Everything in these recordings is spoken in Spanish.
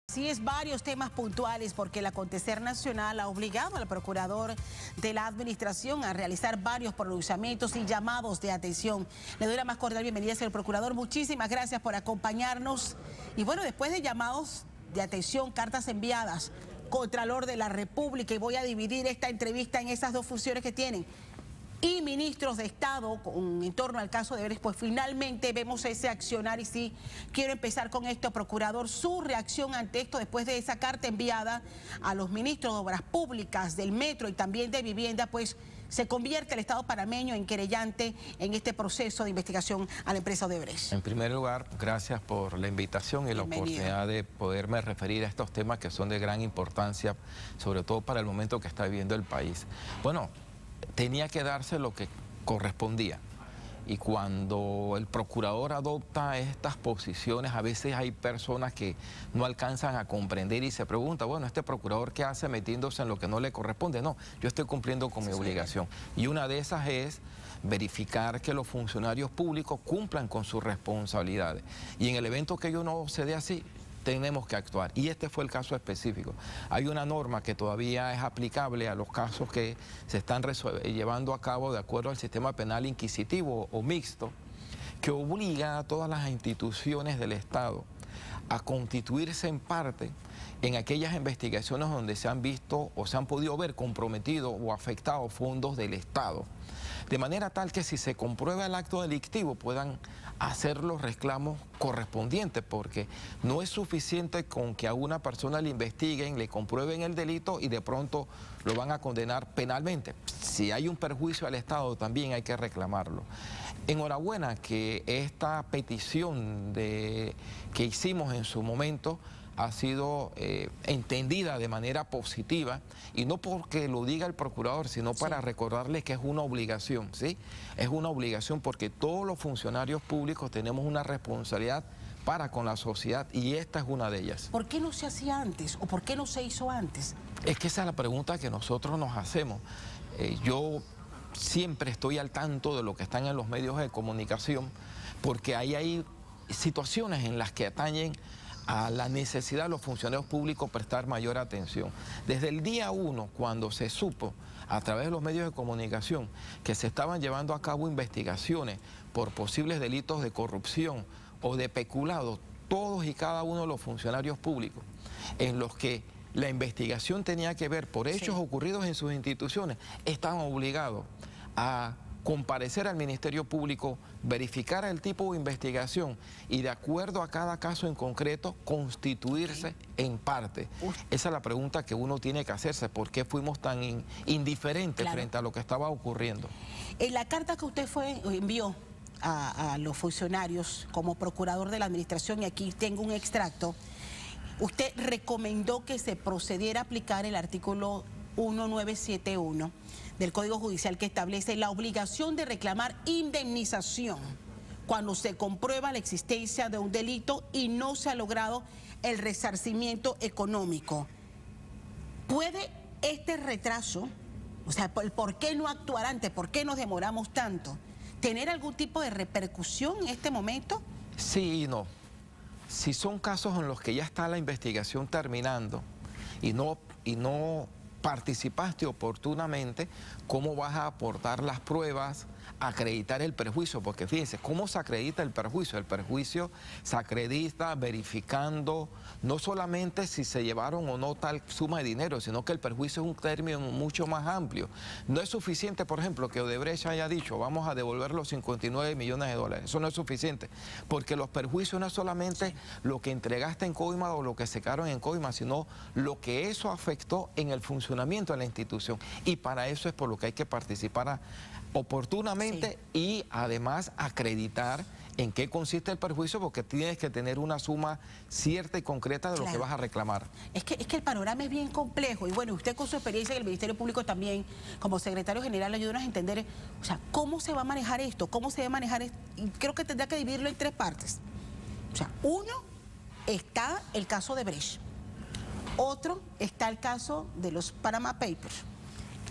Sí, es varios temas puntuales porque el acontecer nacional ha obligado al procurador de la administración a realizar varios pronunciamientos y llamados de atención. Le doy la más cordial bienvenida, señor procurador. Muchísimas gracias por acompañarnos. Y bueno, después de llamados de atención, cartas enviadas, Contralor de la República, y voy a dividir esta entrevista en esas dos funciones que tienen, y ministros de Estado en torno al caso de Odebrecht, pues finalmente vemos ese accionar. Y sí, quiero empezar con esto, procurador, su reacción ante esto después de esa carta enviada a los ministros de Obras Públicas, del Metro y también de Vivienda, pues se convierte el Estado panameño en querellante en este proceso de investigación a la empresa Odebrecht. En primer lugar, gracias por la invitación y la oportunidad de poderme referir a estos temas que son de gran importancia, sobre todo para el momento que está viviendo el país. Bueno, tenía que darse lo que correspondía. Y cuando el procurador adopta estas posiciones, a veces hay personas que no alcanzan a comprender y se preguntan, bueno, ¿este procurador qué hace metiéndose en lo que no le corresponde? No, yo estoy cumpliendo con mi obligación. Y una de esas es verificar que los funcionarios públicos cumplan con sus responsabilidades. Y en el evento que ello no se dé así, tenemos que actuar. Y este fue el caso específico. Hay una norma que todavía es aplicable a los casos que se están llevando a cabo de acuerdo al sistema penal inquisitivo o mixto, que obliga a todas las instituciones del Estado a constituirse en parte en aquellas investigaciones donde se han visto o se han podido ver comprometidos o afectados fondos del Estado. De manera tal que si se comprueba el acto delictivo puedan hacer los reclamos correspondientes, porque no es suficiente con que a una persona le investiguen, le comprueben el delito y de pronto lo van a condenar penalmente. Si hay un perjuicio al Estado también hay que reclamarlo. Enhorabuena que esta petición que hicimos en su momento ha sido entendida de manera positiva, y no porque lo diga el procurador, sino para recordarles que es una obligación, ¿sí? Es una obligación porque todos los funcionarios públicos tenemos una responsabilidad para con la sociedad y esta es una de ellas. ¿Por qué no se hacía antes o por qué no se hizo antes? Es que esa es la pregunta que nosotros nos hacemos. Yo siempre estoy al tanto de lo que están en los medios de comunicación porque ahí hay situaciones en las que atañen a la necesidad de los funcionarios públicos prestar mayor atención. Desde el día 1, cuando se supo a través de los medios de comunicación que se estaban llevando a cabo investigaciones por posibles delitos de corrupción o de peculado, todos y cada uno de los funcionarios públicos, en los que la investigación tenía que ver por hechos ocurridos en sus instituciones, estaban obligados a comparecer al Ministerio Público, verificar el tipo de investigación y de acuerdo a cada caso en concreto constituirse en parte. Esa es la pregunta que uno tiene que hacerse, ¿por qué fuimos tan indiferentes frente a lo que estaba ocurriendo? En la carta que usted envió a los funcionarios como procurador de la administración, y aquí tengo un extracto, usted recomendó que se procediera a aplicar el artículo 1971 del Código Judicial, que establece la obligación de reclamar indemnización cuando se comprueba la existencia de un delito y no se ha logrado el resarcimiento económico. ¿Puede este retraso, o sea, por qué no actuar antes, por qué nos demoramos tanto, tener algún tipo de repercusión en este momento? Sí y no. Si son casos en los que ya está la investigación terminando y no participaste oportunamente, ¿cómo vas a aportar las pruebas, acreditar el perjuicio? Porque fíjense, ¿cómo se acredita el perjuicio? El perjuicio se acredita verificando no solamente si se llevaron o no tal suma de dinero, sino que el perjuicio es un término mucho más amplio. No es suficiente, por ejemplo, que Odebrecht haya dicho vamos a devolver los 59 millones de dólares. Eso no es suficiente, porque los perjuicios no es solamente lo que entregaste en coima o lo que se quedaron en coima, sino lo que eso afectó en el funcionamiento de la institución. Y para eso es por lo que hay que participar oportunamente y además acreditar en qué consiste el perjuicio, porque tienes que tener una suma cierta y concreta de lo que vas a reclamar. Es que el panorama es bien complejo y bueno, usted con su experiencia en el Ministerio Público también, como secretario general, ayúdanos a entender, o sea, cómo se va a manejar esto, cómo se va a manejar esto, y creo que tendrá que dividirlo en tres partes. O sea, uno, está el caso de Odebrecht, otro está el caso de los Panama Papers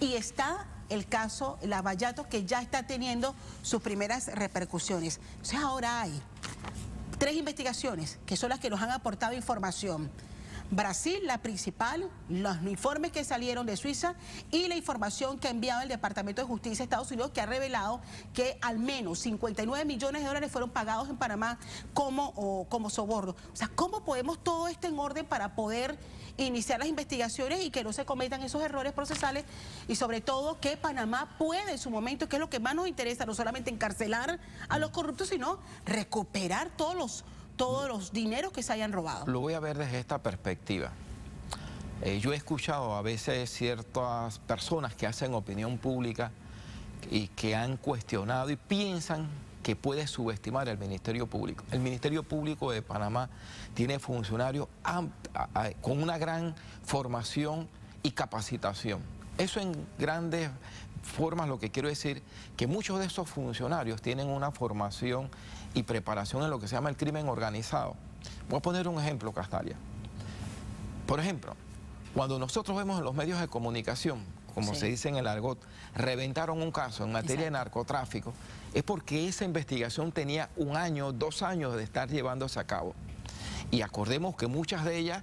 y está el caso Lavallato, que ya está teniendo sus primeras repercusiones. Entonces ahora hay tres investigaciones que son las que nos han aportado información. Brasil, la principal, los informes que salieron de Suiza y la información que ha enviado el Departamento de Justicia de Estados Unidos, que ha revelado que al menos 59 millones de dólares fueron pagados en Panamá como soborno. O sea, ¿cómo podemos todo esto en orden para poder iniciar las investigaciones y que no se cometan esos errores procesales? Y sobre todo que Panamá puede en su momento, que es lo que más nos interesa, no solamente encarcelar a los corruptos, sino recuperar todos los dineros que se hayan robado. Lo voy a ver desde esta perspectiva. Yo he escuchado a veces ciertas personas que hacen opinión pública y que han cuestionado y piensan que puede subestimar el Ministerio Público. El Ministerio Público de Panamá tiene funcionarios con una gran formación y capacitación. Eso en grandes formas lo que quiero decir, que muchos de esos funcionarios tienen una formación y preparación en lo que se llama el crimen organizado. Voy a poner un ejemplo, Castalia. Por ejemplo, cuando nosotros vemos en los medios de comunicación, como se dice en el argot, reventaron un caso en materia de narcotráfico, es porque esa investigación tenía 1 año, 2 años de estar llevándose a cabo. Y acordemos que muchas de ellas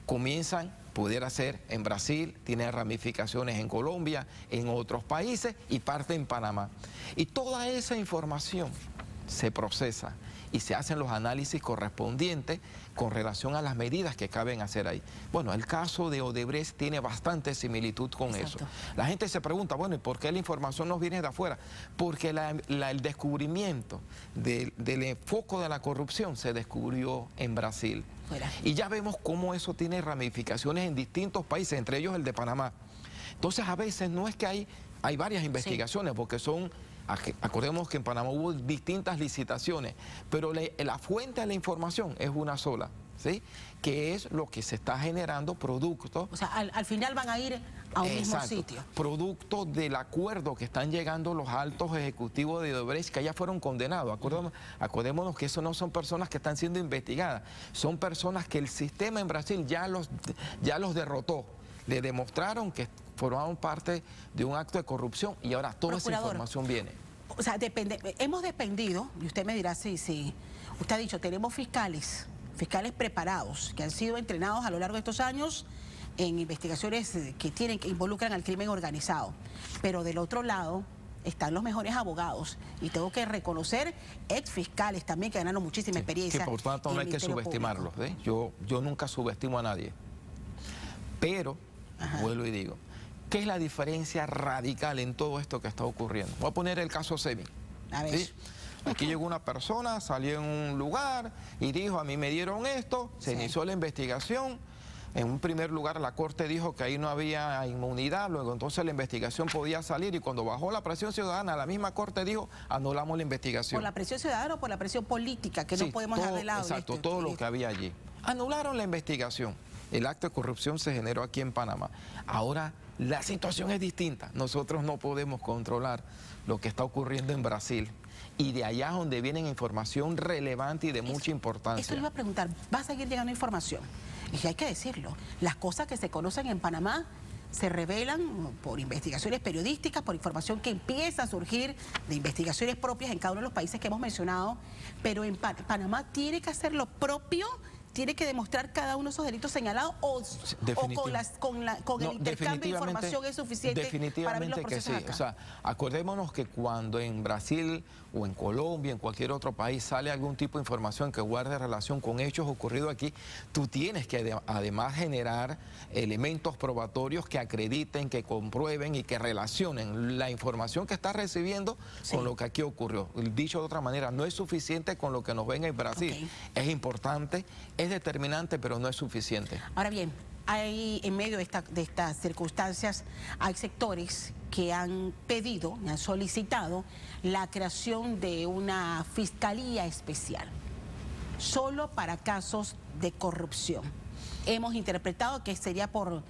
comienzan, pudiera ser en Brasil, tiene ramificaciones en Colombia, en otros países y parte en Panamá. Y toda esa información se procesa y se hacen los análisis correspondientes con relación a las medidas que caben hacer ahí. Bueno, el caso de Odebrecht tiene bastante similitud con eso. La gente se pregunta, bueno, ¿y por qué la información nos viene de afuera? Porque el descubrimiento del foco de la corrupción se descubrió en Brasil. Y ya vemos cómo eso tiene ramificaciones en distintos países, entre ellos el de Panamá. Entonces, a veces no es que hay varias investigaciones, porque son... Acordemos que en Panamá hubo distintas licitaciones, pero la fuente de la información es una sola, ¿sí? Que es lo que se está generando producto. O sea, al final van a ir a un mismo sitio. Producto del acuerdo que están llegando los altos ejecutivos de Odebrecht, que ya fueron condenados. Acordémonos que eso no son personas que están siendo investigadas, son personas que el sistema en Brasil ya los derrotó. Le demostraron que formaban parte de un acto de corrupción y ahora toda esa información viene. O sea, hemos dependido, y usted me dirá si usted ha dicho, tenemos fiscales preparados, que han sido entrenados a lo largo de estos años en investigaciones que involucran al crimen organizado. Pero del otro lado están los mejores abogados, y tengo que reconocer ex fiscales también que ganaron muchísima experiencia. Que por tanto no hay que subestimarlos, ¿eh? Yo nunca subestimo a nadie. Pero, vuelvo y digo, ¿qué es la diferencia radical en todo esto que está ocurriendo? Voy a poner el caso Semi. A ver. ¿Sí? Aquí llegó una persona, salió en un lugar y dijo, a mí me dieron esto, se inició la investigación. En un primer lugar la Corte dijo que ahí no había inmunidad, luego entonces la investigación podía salir, y cuando bajó la presión ciudadana, la misma Corte dijo, anulamos la investigación. ¿Por la presión ciudadana o por la presión política, que no podemos dejar de lado? Exacto, todo lo que había allí. Anularon la investigación. El acto de corrupción se generó aquí en Panamá. Ahora la situación es distinta. Nosotros no podemos controlar lo que está ocurriendo en Brasil. Y de allá es donde viene información relevante y de mucha importancia. Eso le iba a preguntar, ¿va a seguir llegando información? Y hay que decirlo, las cosas que se conocen en Panamá se revelan por investigaciones periodísticas, por información que empieza a surgir de investigaciones propias en cada uno de los países que hemos mencionado, pero en Panamá tiene que hacer lo propio, tiene que demostrar cada uno de esos delitos señalados, o con el intercambio de información es suficiente para abrir los procesos acá. O sea, acordémonos que cuando en Brasil o en Colombia, en cualquier otro país, sale algún tipo de información que guarde relación con hechos ocurridos aquí, tú tienes que además generar elementos probatorios que acrediten, que comprueben y que relacionen la información que estás recibiendo con lo que aquí ocurrió. Dicho de otra manera, no es suficiente con lo que nos ven en Brasil. Es importante, es determinante, pero no es suficiente. Ahora bien, en medio de estas circunstancias, hay sectores que han pedido, han solicitado la creación de una fiscalía especial, solo para casos de corrupción. Hemos interpretado que sería por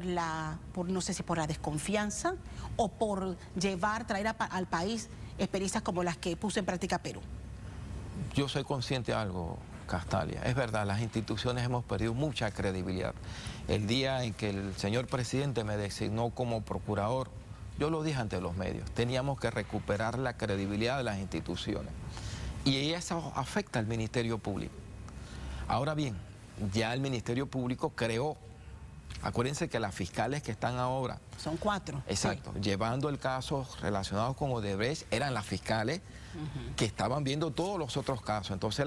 no sé si por la desconfianza o por traer al país experiencias como las que puso en práctica Perú. Yo soy consciente de algo, Castalia. Es verdad, las instituciones hemos perdido mucha credibilidad. El día en que el señor presidente me designó como procurador, yo lo dije ante los medios, teníamos que recuperar la credibilidad de las instituciones. Y eso afecta al Ministerio Público. Ahora bien, ya el Ministerio Público creó. Acuérdense que las fiscales que están ahora... Son 4. Exacto. Sí. Llevando el caso relacionado con Odebrecht, eran las fiscales que estaban viendo todos los otros casos. Entonces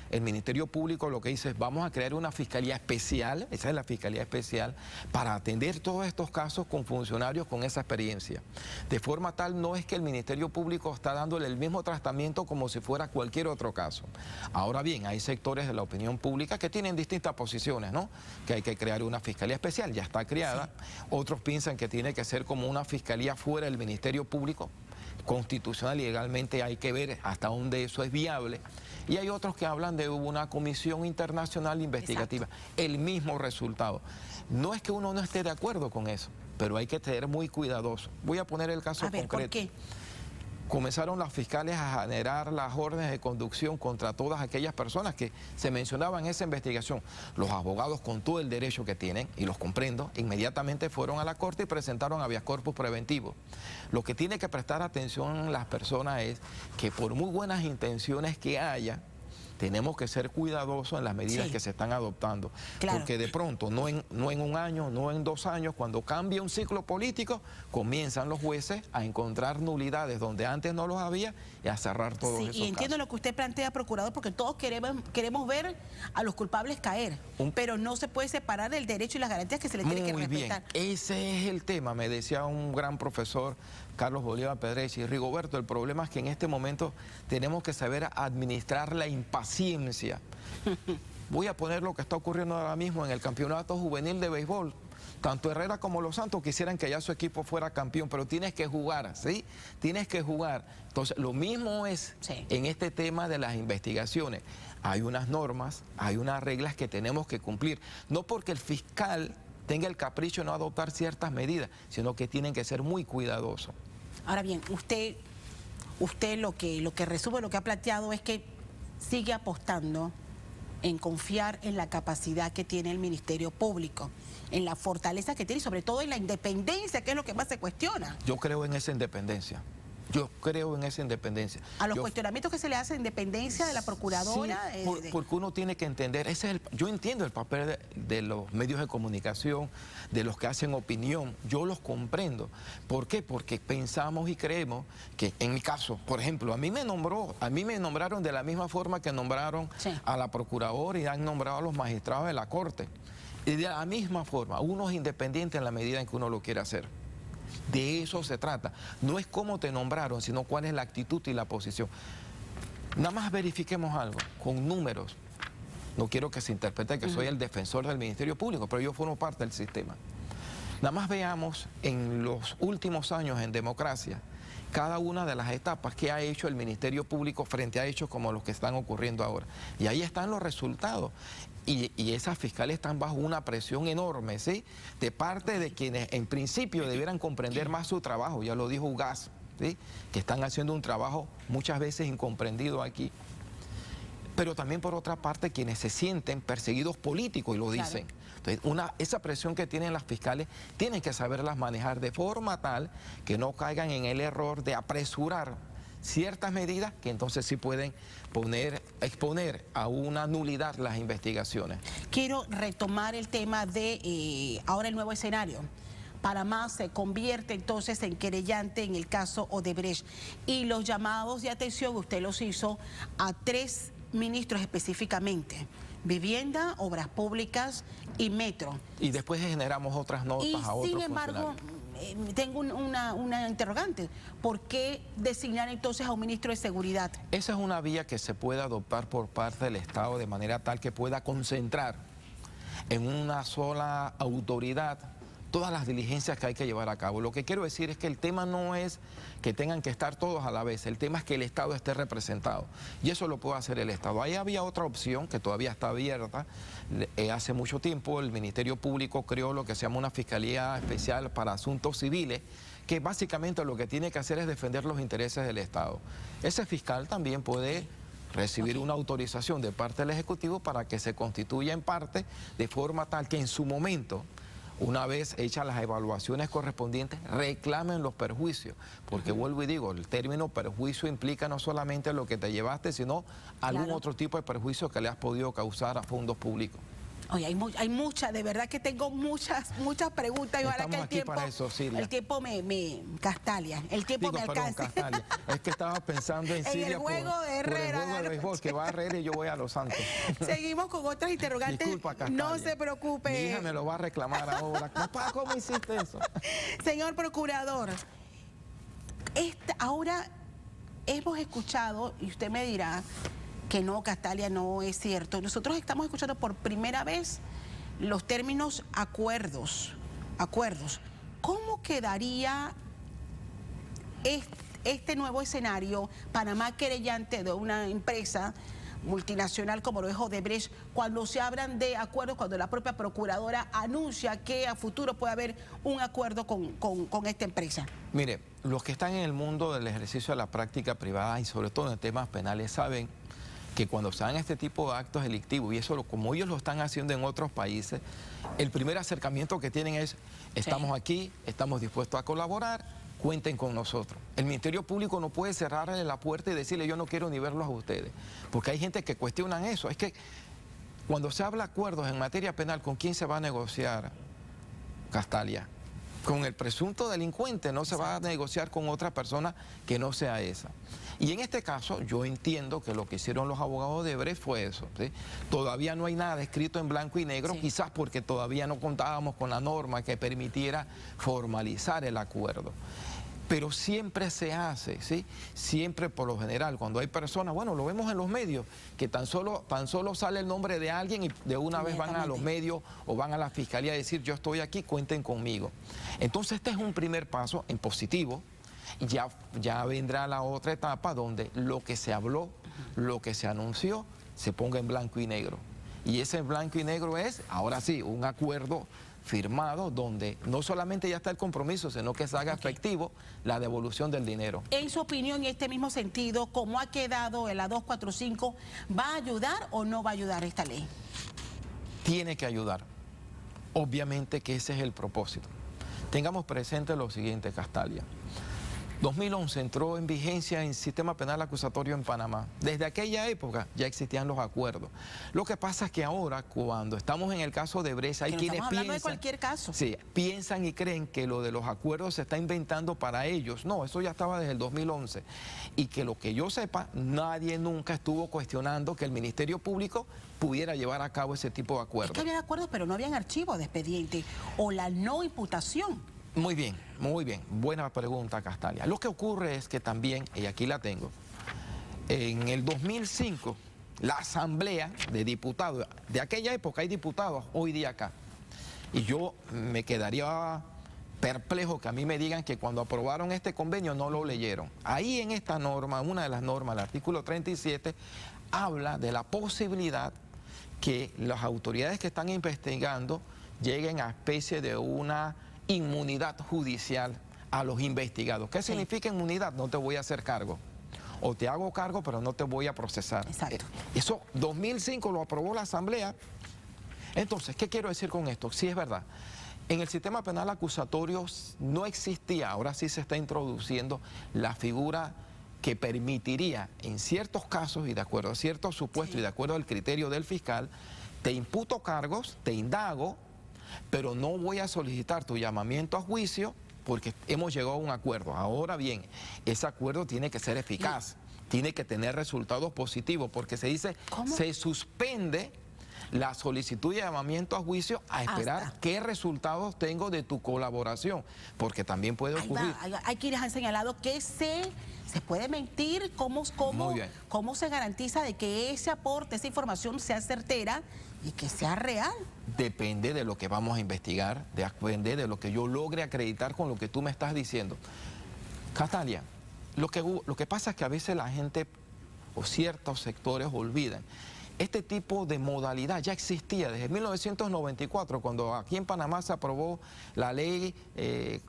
el Ministerio Público lo que dice es, vamos a crear una fiscalía especial, esa es la fiscalía especial, para atender todos estos casos con funcionarios con esa experiencia. De forma tal, no es que el Ministerio Público está dándole el mismo tratamiento como si fuera cualquier otro caso. Ahora bien, hay sectores de la opinión pública que tienen distintas posiciones, ¿no? Que hay que crear una fiscalía especial, ya está creada. Sí. Otros piensan que tiene que ser como una fiscalía fuera del Ministerio Público, constitucional y legalmente hay que ver hasta dónde eso es viable. Y hay otros que hablan de una comisión internacional investigativa. Exacto. El mismo resultado. No es que uno no esté de acuerdo con eso, pero hay que ser muy cuidadoso. Voy a poner el caso concreto. ¿Por qué? Comenzaron las fiscales a generar las órdenes de conducción contra todas aquellas personas que se mencionaban en esa investigación. Los abogados, con todo el derecho que tienen, y los comprendo, inmediatamente fueron a la corte y presentaron habeas corpus preventivo. Lo que tiene que prestar atención las personas es que por muy buenas intenciones que haya, tenemos que ser cuidadosos en las medidas que se están adoptando. Claro. Porque de pronto, no en un año, no en 2 años, cuando cambia un ciclo político, comienzan los jueces a encontrar nulidades donde antes no los había y a cerrar todos esos casos. Y entiendo lo que usted plantea, procurador, porque todos queremos ver a los culpables caer, pero no se puede separar el derecho y las garantías que se le tiene que respetar. Muy bien, ese es el tema, me decía un gran profesor, Carlos Bolívar Pedrechi. Rigoberto, el problema es que en este momento tenemos que saber administrar la impaciencia. Voy a poner lo que está ocurriendo ahora mismo en el campeonato juvenil de béisbol. Tanto Herrera como Los Santos quisieran que ya su equipo fuera campeón, pero tienes que jugar, ¿sí? Tienes que jugar. Entonces, lo mismo es en este tema de las investigaciones. Hay unas normas, hay unas reglas que tenemos que cumplir. No porque el fiscal tenga el capricho de no adoptar ciertas medidas, sino que tienen que ser muy cuidadosos. Ahora bien, usted lo que resume, lo que ha planteado es que sigue apostando en confiar en la capacidad que tiene el Ministerio Público, en la fortaleza que tiene y sobre todo en la independencia, que es lo que más se cuestiona. Yo creo en esa independencia. Yo creo en esa independencia. A los cuestionamientos que se le hace de independencia de la procuradora. Sí, porque uno tiene que entender, yo entiendo el papel de los medios de comunicación, de los que hacen opinión, yo los comprendo. ¿Por qué? Porque pensamos y creemos que, en mi caso, por ejemplo, a mí me nombraron de la misma forma que nombraron a la procuradora y han nombrado a los magistrados de la Corte. Y de la misma forma, uno es independiente en la medida en que uno lo quiere hacer. De eso se trata. No es cómo te nombraron, sino cuál es la actitud y la posición. Nada más verifiquemos algo, con números. No quiero que se interprete que soy el defensor del Ministerio Público, pero yo formo parte del sistema. Nada más veamos en los últimos años en democracia cada una de las etapas que ha hecho el Ministerio Público frente a hechos como los que están ocurriendo ahora. Y ahí están los resultados. Y esas fiscales están bajo una presión enorme, ¿sí? De parte de quienes en principio debieran comprender más su trabajo, ya lo dijo Ugaz, ¿sí? Que están haciendo un trabajo muchas veces incomprendido aquí. Pero también por otra parte quienes se sienten perseguidos políticos y lo dicen. Entonces, esa presión que tienen las fiscales tienen que saberlas manejar de forma tal que no caigan en el error de apresurar ciertas medidas que entonces sí pueden exponer a una nulidad las investigaciones. Quiero retomar el tema de ahora el nuevo escenario. Panamá se convierte entonces en querellante en el caso Odebrecht y los llamados de atención usted los hizo a 3 ministros específicamente: Vivienda, Obras Públicas y Metro. Y después generamos otras notas a otros funcionarios. Tengo una interrogante. ¿Por qué designar entonces a un ministro de Seguridad? Esa es una vía que se puede adoptar por parte del Estado de manera tal que pueda concentrar en una sola autoridad todas las diligencias que hay que llevar a cabo. Lo que quiero decir es que el tema no es que tengan que estar todos a la vez, el tema es que el Estado esté representado. Y eso lo puede hacer el Estado. Ahí había otra opción que todavía está abierta. Hace mucho tiempo el Ministerio Público creó lo que se llama una Fiscalía Especial para Asuntos Civiles, que básicamente lo que tiene que hacer es defender los intereses del Estado. Ese fiscal también puede recibir una autorización de parte del Ejecutivo para que se constituya en parte de forma tal que en su momento, una vez hechas las evaluaciones correspondientes, reclamen los perjuicios. Porque vuelvo y digo, el término perjuicio implica no solamente lo que te llevaste, sino algún otro tipo de perjuicio que le has podido causar a fondos públicos. Oye, hay muchas, de verdad que tengo muchas preguntas y ojalá que el tiempo me Castalia, el tiempo me alcance. Castalia, es que estaba pensando en Silvia el juego de Herrera, por el juego de béisbol, que va a Herrera y yo voy a Los Santos. Seguimos con otras interrogantes. Disculpa, Castalia. No se preocupe. Mi hija me lo va a reclamar ahora. Papá, ¿cómo hiciste eso? Señor procurador, ahora hemos escuchado, y usted me dirá que no, Castalia, no es cierto. Nosotros estamos escuchando por primera vez los términos acuerdos. ¿Cómo quedaría este nuevo escenario? Panamá querellante de una empresa multinacional como lo es Odebrecht, cuando se hablan de acuerdos, cuando la propia procuradora anuncia que a futuro puede haber un acuerdo con esta empresa. Mire, los que están en el mundo del ejercicio de la práctica privada y sobre todo en temas penales saben que cuando se dan este tipo de actos delictivos, y eso como ellos lo están haciendo en otros países, el primer acercamiento que tienen es, estamos aquí, estamos dispuestos a colaborar, cuenten con nosotros. El Ministerio Público no puede cerrarle la puerta y decirle yo no quiero ni verlos a ustedes, porque hay gente que cuestiona eso. Es que cuando se habla de acuerdos en materia penal, ¿con quién se va a negociar, Castalia? Con el presunto delincuente, no se va a negociar con otra persona que no sea esa. Y en este caso, yo entiendo que lo que hicieron los abogados de Odebrecht fue eso, ¿sí? Todavía no hay nada escrito en blanco y negro, quizás porque todavía no contábamos con la norma que permitiera formalizar el acuerdo. Pero siempre se hace, ¿sí? Siempre por lo general, cuando hay personas, bueno, lo vemos en los medios, que tan solo sale el nombre de alguien y de una vez van a los medios o van a la fiscalía a decir yo estoy aquí, cuenten conmigo. Entonces este es un primer paso en positivo. Ya vendrá la otra etapa donde lo que se habló, lo que se anunció, se ponga en blanco y negro. Y ese blanco y negro es, ahora sí, un acuerdo firmado donde no solamente ya está el compromiso, sino que se haga efectivo la devolución del dinero. En su opinión, en este mismo sentido, ¿cómo ha quedado la 245? ¿Va a ayudar o no va a ayudar esta ley? Tiene que ayudar. Obviamente que ese es el propósito. Tengamos presente lo siguiente, Castalia. 2011 entró en vigencia el sistema penal acusatorio en Panamá. Desde aquella época ya existían los acuerdos. Lo que pasa es que ahora, cuando estamos en el caso de Odebrecht, hay quienes piensan... de cualquier caso. Sí, piensan y creen que lo de los acuerdos se está inventando para ellos. No, eso ya estaba desde el 2011. Y que lo que yo sepa, nadie nunca estuvo cuestionando que el Ministerio Público pudiera llevar a cabo ese tipo de acuerdos. Es que había acuerdos, pero no habían archivos de expediente o la no imputación. Muy bien, muy bien. Buena pregunta, Castalia. Lo que ocurre es que también, y aquí la tengo, en el 2005, la Asamblea de Diputados, de aquella época hay diputados hoy día acá, y yo me quedaría perplejo que a mí me digan que cuando aprobaron este convenio no lo leyeron. Ahí en esta norma, una de las normas, el artículo 37, habla de la posibilidad que las autoridades que están investigando lleguen a especie de una inmunidad judicial a los investigados. ¿Qué significa inmunidad? No te voy a hacer cargo. O te hago cargo, pero no te voy a procesar. Exacto. Eso 2005 lo aprobó la Asamblea. Entonces, ¿qué quiero decir con esto? Sí, es verdad. En el sistema penal acusatorio no existía, ahora sí se está introduciendo la figura que permitiría en ciertos casos y de acuerdo a ciertos supuestos y de acuerdo al criterio del fiscal, te imputo cargos, te indago, pero no voy a solicitar tu llamamiento a juicio porque hemos llegado a un acuerdo. Ahora bien, ese acuerdo tiene que ser eficaz, tiene que tener resultados positivos, porque se dice, se suspende la solicitud de llamamiento a juicio a esperar qué resultados tengo de tu colaboración, porque también puede ocurrir. Hay quienes han señalado que se puede mentir, cómo se garantiza de que ese aporte, esa información sea certera y que sea real. Depende de lo que vamos a investigar, depende de lo que yo logre acreditar con lo que tú me estás diciendo. Castalia, lo que pasa es que a veces la gente o ciertos sectores olvidan. Este tipo de modalidad ya existía desde 1994, cuando aquí en Panamá se aprobó la ley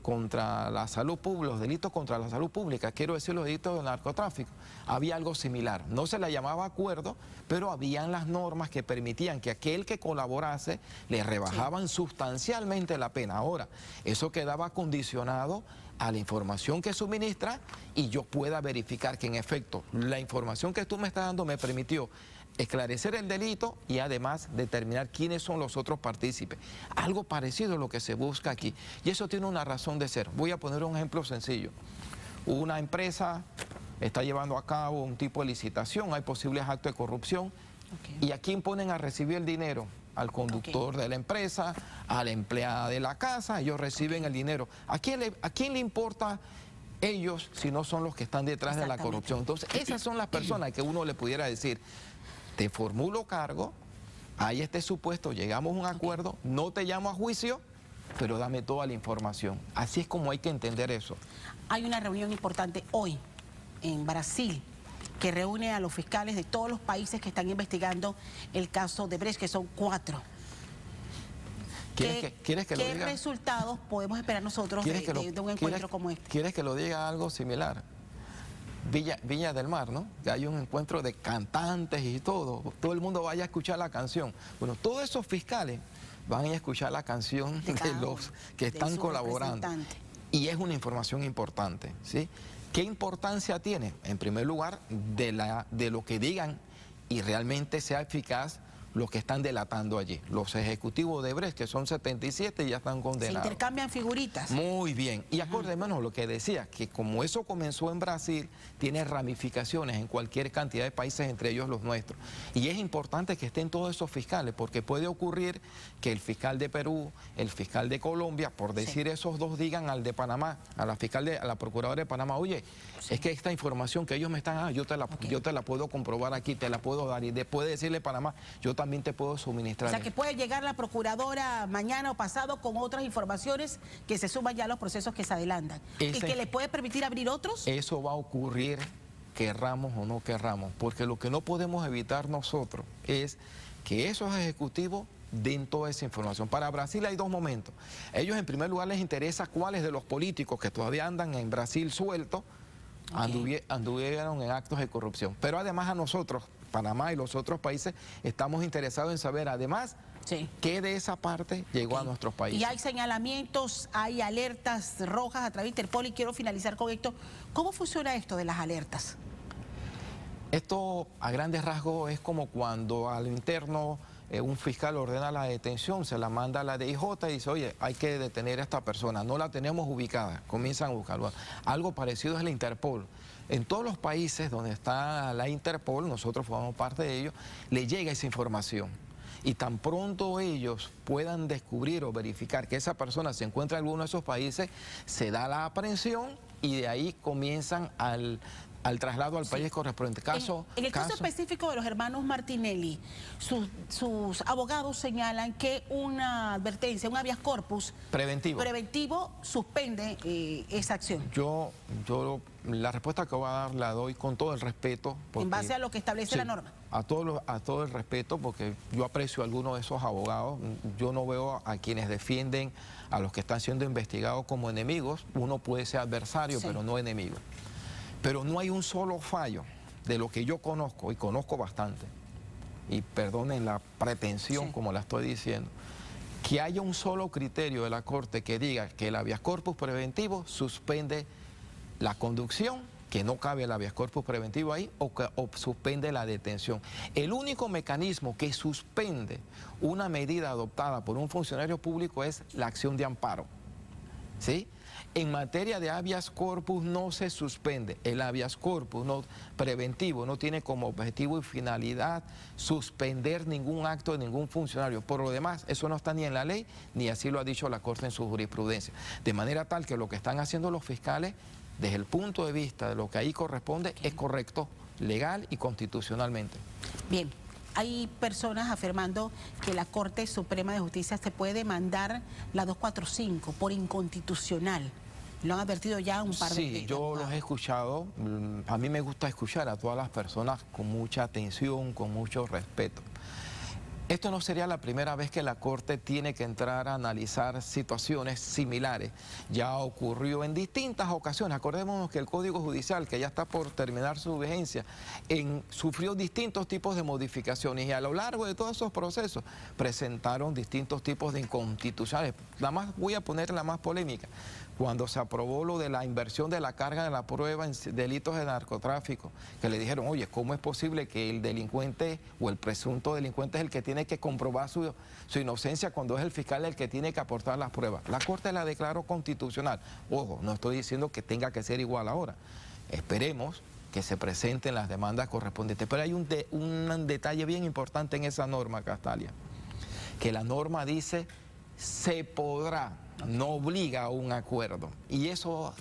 contra la salud pública, los delitos contra la salud pública, quiero decir los delitos de narcotráfico. Había algo similar, no se le llamaba acuerdo, pero habían las normas que permitían que aquel que colaborase le rebajaban sustancialmente la pena. Ahora, eso quedaba condicionado a la información que suministra y yo pueda verificar que en efecto la información que tú me estás dando me permitió esclarecer el delito y además determinar quiénes son los otros partícipes. Algo parecido a lo que se busca aquí. Y eso tiene una razón de ser. Voy a poner un ejemplo sencillo. Una empresa está llevando a cabo un tipo de licitación, hay posibles actos de corrupción. ¿Y a quién ponen a recibir el dinero? Al conductor de la empresa, a la empleada de la casa, ellos reciben el dinero. ¿A quién le importa ellos si no son los que están detrás de la corrupción? Entonces, esas son las personas que uno le pudiera decir, te formulo cargo, hay este supuesto, llegamos a un acuerdo, no te llamo a juicio, pero dame toda la información. Así es como hay que entender eso. Hay una reunión importante hoy en Brasil que reúne a los fiscales de todos los países que están investigando el caso de Brecht, que son 4. ¿Quieres que lo diga? ¿Qué resultados podemos esperar nosotros de un encuentro como este? ¿Quieres que lo diga algo similar? Viña del Mar, ¿no? Que hay un encuentro de cantantes y todo el mundo vaya a escuchar la canción. Bueno, todos esos fiscales van a escuchar la canción de los que están colaborando. Y es una información importante, ¿sí? ¿Qué importancia tiene? En primer lugar, de lo que digan y realmente sea eficaz los que están delatando allí. Los ejecutivos de Brecht, que son 77, ya están condenados. Se intercambian figuritas. Muy bien. Y acordémonos lo que decía, que como eso comenzó en Brasil, tiene ramificaciones en cualquier cantidad de países, entre ellos los nuestros. Y es importante que estén todos esos fiscales, porque puede ocurrir que el fiscal de Perú, el fiscal de Colombia, por decir esos dos, digan al de Panamá, a la procuradora de Panamá, oye, es que esta información que ellos me están, yo te la puedo comprobar aquí, te la puedo dar, y después de decirle Panamá, yo también te puedo suministrar. O sea, que puede llegar la procuradora mañana o pasado con otras informaciones que se suman ya a los procesos que se adelantan. ¿Y que le puede permitir abrir otros? Eso va a ocurrir, querramos o no querramos, porque lo que no podemos evitar nosotros es que esos ejecutivos den toda esa información. Para Brasil hay dos momentos. Ellos en primer lugar les interesa cuáles de los políticos que todavía andan en Brasil sueltos anduvieron en actos de corrupción. Pero además a nosotros, Panamá y los otros países, estamos interesados en saber además qué de esa parte llegó a nuestros países. Y hay señalamientos, hay alertas rojas a través de Interpol, y quiero finalizar con esto. ¿Cómo funciona esto de las alertas? Esto a grandes rasgos es como cuando al interno un fiscal ordena la detención, se la manda a la DIJ y dice, oye, hay que detener a esta persona, no la tenemos ubicada, comienzan a buscarlo. Algo parecido es la Interpol. En todos los países donde está la Interpol, nosotros formamos parte de ellos, le llega esa información. Y tan pronto ellos puedan descubrir o verificar que esa persona se encuentra en alguno de esos países, se da la aprehensión y de ahí comienzan al traslado al país correspondiente. En el caso específico de los hermanos Martinelli, sus abogados señalan que una advertencia, un habeas corpus preventivo suspende esa acción. Yo la respuesta que voy a dar la doy con todo el respeto. En base a lo que establece la norma. A todo el respeto, porque yo aprecio a algunos de esos abogados. Yo no veo a quienes defienden a los que están siendo investigados como enemigos. Uno puede ser adversario, pero no enemigo. Pero no hay un solo fallo de lo que yo conozco, y conozco bastante, y perdonen la pretensión como la estoy diciendo, que haya un solo criterio de la Corte que diga que el habeas corpus preventivo suspende la conducción, que no cabe el habeas corpus preventivo ahí, o suspende la detención. El único mecanismo que suspende una medida adoptada por un funcionario público es la acción de amparo, ¿sí? En materia de habeas corpus no se suspende. El habeas corpus preventivo no tiene como objetivo y finalidad suspender ningún acto de ningún funcionario. Por lo demás, eso no está ni en la ley, ni así lo ha dicho la Corte en su jurisprudencia. De manera tal que lo que están haciendo los fiscales, desde el punto de vista de lo que ahí corresponde, es correcto, legal y constitucionalmente. Bien. Hay personas afirmando que la Corte Suprema de Justicia se puede demandar la 245 por inconstitucional. Lo han advertido ya un par de veces. Sí, yo los he escuchado. A mí me gusta escuchar a todas las personas con mucha atención, con mucho respeto. Esto no sería la primera vez que la Corte tiene que entrar a analizar situaciones similares. Ya ocurrió en distintas ocasiones. Acordémonos que el Código Judicial, que ya está por terminar su vigencia, sufrió distintos tipos de modificaciones y a lo largo de todos esos procesos presentaron distintos tipos de inconstitucionales. Voy a poner la más polémica. Cuando se aprobó lo de la inversión de la carga de la prueba en delitos de narcotráfico, que le dijeron, oye, ¿cómo es posible que el delincuente o el presunto delincuente es el que tiene que comprobar su inocencia cuando es el fiscal el que tiene que aportar las pruebas? La Corte la declaró constitucional. Ojo, no estoy diciendo que tenga que ser igual ahora. Esperemos que se presenten las demandas correspondientes. Pero hay un detalle bien importante en esa norma, Castalia, que la norma dice se podrá, no obliga a un acuerdo. Y eso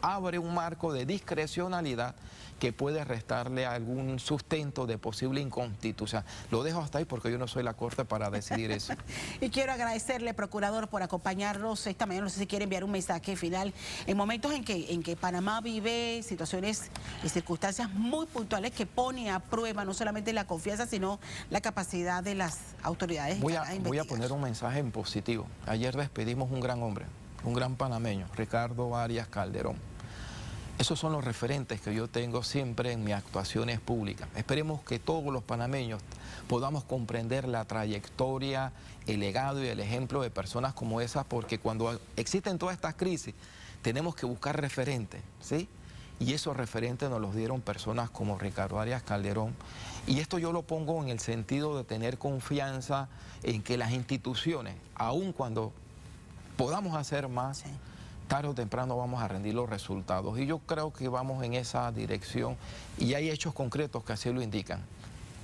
abre un marco de discrecionalidad que puede restarle algún sustento de posible inconstitucionalidad. Lo dejo hasta ahí porque yo no soy la Corte para decidir eso. Y quiero agradecerle, procurador, por acompañarnos esta mañana. No sé si quiere enviar un mensaje final en momentos en que Panamá vive situaciones y circunstancias muy puntuales que pone a prueba no solamente la confianza, sino la capacidad de las autoridades. Voy a poner un mensaje en positivo. Ayer despedimos un gran hombre, un gran panameño, Ricardo Arias Calderón. Esos son los referentes que yo tengo siempre en mis actuaciones públicas. Esperemos que todos los panameños podamos comprender la trayectoria, el legado y el ejemplo de personas como esas, porque cuando existen todas estas crisis, tenemos que buscar referentes, ¿sí? Y esos referentes nos los dieron personas como Ricardo Arias Calderón. Y esto yo lo pongo en el sentido de tener confianza en que las instituciones, aun cuando podamos hacer más, sí, tarde o temprano vamos a rendir los resultados. Y yo creo que vamos en esa dirección y hay hechos concretos que así lo indican.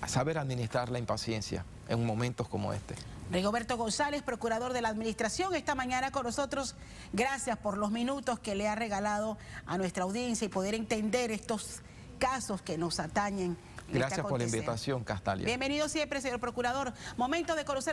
A saber administrar la impaciencia en momentos como este. Rigoberto González, procurador de la Administración, esta mañana con nosotros. Gracias por los minutos que le ha regalado a nuestra audiencia y poder entender estos casos que nos atañen. Gracias por la invitación, Castalia. Bienvenido siempre, señor procurador. Momento de conocer